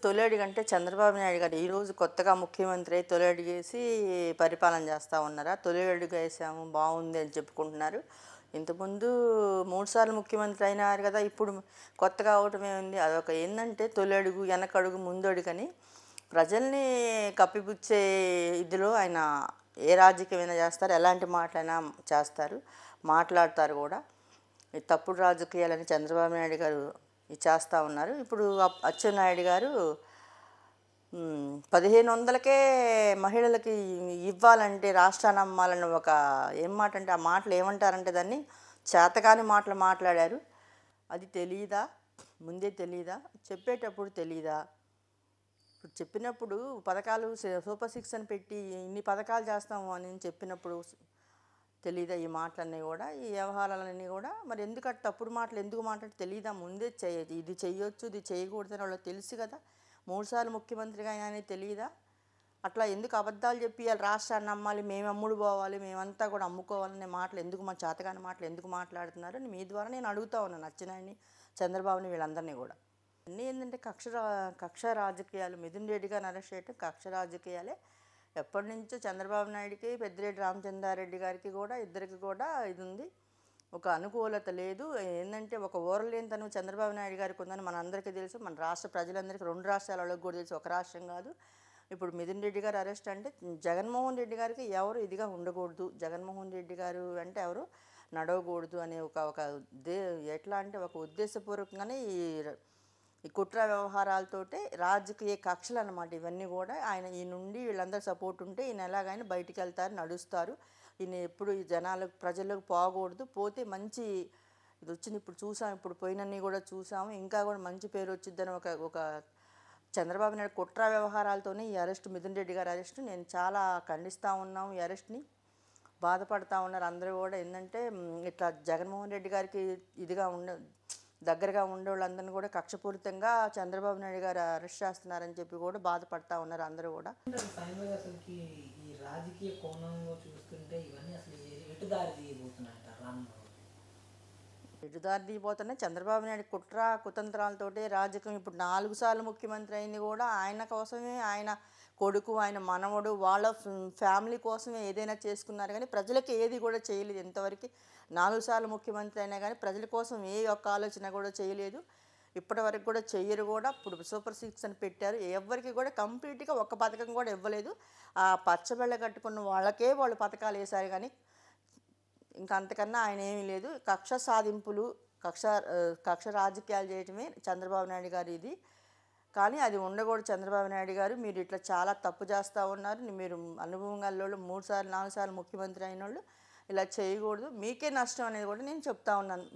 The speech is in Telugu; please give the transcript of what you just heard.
తొలి అడుగు అంటే చంద్రబాబు నాయుడు గారు ఈరోజు కొత్తగా ముఖ్యమంత్రి అయి తొలి అడుగు వేసి పరిపాలన చేస్తూ ఉన్నారా? తొలి అడుగు వేసాము బాగుంది అని చెప్పుకుంటున్నారు. ఇంతకుముందు 3 సార్లు ముఖ్యమంత్రి అయినారు కదా, ఇప్పుడు కొత్తగా అవటమే ఉంది. అదొక ఏంటంటే తొలి అడుగు, వెనకడుగు, ముందడుగు అని ప్రజల్ని కప్పిపుచ్చే ఇదిలో ఆయన ఏ రాజకీయమైనా చేస్తారు, ఎలాంటి మాటలైనా చేస్తారు, మాట్లాడతారు కూడా. ఈ తప్పుడు రాజకీయాలని చంద్రబాబు నాయుడు గారు ఇది చేస్తూ ఉన్నారు. ఇప్పుడు అచ్చెన్నాయుడు గారు 1500కే మహిళలకి ఇవ్వాలంటే రాష్ట్రాన్ని అమ్మాలని ఒక ఏం మాట అంటే ఆ మాటలు ఏమంటారంటే దాన్ని చేతకాని మాటలు మాట్లాడారు. అది తెలియదా? ముందే తెలియదా? చెప్పేటప్పుడు తెలియదా? ఇప్పుడు చెప్పినప్పుడు పథకాలు సూపర్ 6 అని పెట్టి ఇన్ని పథకాలు చేస్తాము అని చెప్పినప్పుడు తెలీదా? ఈ మాటలన్నీ కూడా, ఈ వ్యవహారాలన్నీ కూడా మరి ఎందుకు అట్లా తప్పుడు మాటలు ఎందుకు మాట్లాడి తెలియదా? ముందే ఇది చెయ్యొచ్చు, ఇది చేయకూడదని వాళ్ళకి తెలుసు కదా. 3 సార్లు ముఖ్యమంత్రిగా అయినా తెలియదా? అట్లా ఎందుకు అబద్ధాలు చెప్పి వాళ్ళ రాష్ట్రాన్ని అమ్మాలి, మేము అమ్ముడు పోవాలి, మేమంతా కూడా అమ్ముకోవాలనే మాటలు ఎందుకు, మా చేతగాని మాటలు ఎందుకు మాట్లాడుతున్నారు అని మీ ద్వారా నేను అడుగుతా ఉన్నాను అచ్చెన్నాయుడిని, చంద్రబాబుని, వీళ్ళందరినీ కూడా. అన్నీ ఏంటంటే కక్ష రాజకీయాలు. మిథున్ రెడ్డి గారిని అరెస్ట్ చేయటం కక్ష రాజకీయాలే. ఎప్పటి నుంచో చంద్రబాబు నాయుడికి, పెద్దిరెడ్డి రామచంద్రారెడ్డి గారికి కూడా, ఇద్దరికి కూడా ఇది ఉంది, ఒక అనుకూలత లేదు. ఏంటంటే ఒక ఓరలేనితనం చంద్రబాబు నాయుడు గారికి ఉందని మన అందరికీ తెలుసు, మన రాష్ట్ర ప్రజలందరికీ, 2 రాష్ట్రాలకు కూడా తెలుసు, ఒక రాష్ట్రం కాదు. ఇప్పుడు మిథున్ రెడ్డి గారు అరెస్ట్ అంటే జగన్మోహన్ రెడ్డి గారికి ఎవరు ఇదిగా ఉండకూడదు, జగన్మోహన్ రెడ్డి గారు అంటే ఎవరు నడవకూడదు అనే ఒక ఎట్లా అంటే ఒక ఉద్దేశపూర్వకంగానే ఈ కుట్ర వ్యవహారాలతోటే రాజకీయ కక్షలు అన్నమాట ఇవన్నీ కూడా. ఆయన ఈ నుండి వీళ్ళందరూ సపోర్ట్ ఉంటే ఈయన ఎలాగైనా బయటికి వెళ్తారు, నడుస్తారు. ఈయన ఎప్పుడు ఈ జనాలకు, ప్రజలకు పోకూడదు, పోతే మంచి ఇది వచ్చింది. ఇప్పుడు చూసాం, ఇప్పుడు పోయినన్నీ కూడా చూసాము, ఇంకా కూడా మంచి పేరు వచ్చిద్దని ఒక చంద్రబాబు నాయుడు కుట్ర వ్యవహారాలతోనే ఈ అరెస్ట్, మిథున్ రెడ్డి గారి అరెస్ట్ నేను చాలా ఖండిస్తూ ఉన్నాము. ఈ అరెస్ట్ని బాధపడతా ఉన్నారు అందరూ కూడా. ఏంటంటే ఇట్లా జగన్మోహన్ రెడ్డి గారికి ఇదిగా దగ్గరగా ఉండే వాళ్ళందరినీ కూడా కక్షపూరితంగా చంద్రబాబు నాయుడు గారు అరెస్ట్ చేస్తున్నారని చెప్పి కూడా బాధపడతా ఉన్నారు అందరూ కూడా. అసలుకి ఈ రాజకీయ కోణంలో చూస్తుంటే ఇవన్నీ అసలు ఎటు దారి తీయబోతున్నాయంటారు? ఎటు దారి తీయబోతున్నాయి చంద్రబాబు నాయుడు కుట్ర కుతంత్రాలతోటే రాజకీయం. ఇప్పుడు 4 సార్లు ముఖ్యమంత్రి అయింది కూడా ఆయన కోసమే, ఆయన కొడుకు, ఆయన మనవడు, వాళ్ళ ఫ్యామిలీ కోసమే ఏదైనా చేసుకున్నారు కానీ ప్రజలకి ఏది కూడా చేయలేదు ఇంతవరకు. 4 సార్లు ముఖ్యమంత్రి అయినా కానీ ప్రజల కోసం ఏ ఒక్క ఆలోచన కూడా చేయలేదు, ఇప్పటి వరకు కూడా చెయ్యరు కూడా. ఇప్పుడు సూపర్ 6 అని పెట్టారు, ఎవరికి కూడా కంప్లీట్గా ఒక్క పథకం కూడా ఇవ్వలేదు. ఆ పచ్చబెళ్ళ కట్టుకున్న వాళ్ళకే వాళ్ళు పథకాలు వేశారు కానీ ఇంకా అంతకన్నా ఆయన ఏమీ లేదు. కక్ష సాధింపులు, కక్ష రాజకీయాలు చేయటమే చంద్రబాబు నాయుడు గారు ఇది. కానీ అది ఉండకూడదు. చంద్రబాబు నాయుడు గారు మీరు ఇట్లా చాలా తప్పు చేస్తూ ఉన్నారు. మీరు అనుభవం గల వాళ్ళు, 3 సార్లు 4 సార్లు ముఖ్యమంత్రి అయిన వాళ్ళు ఇలా చేయకూడదు, మీకే నష్టం అనేది కూడా నేను చెప్తా ఉన్నాను.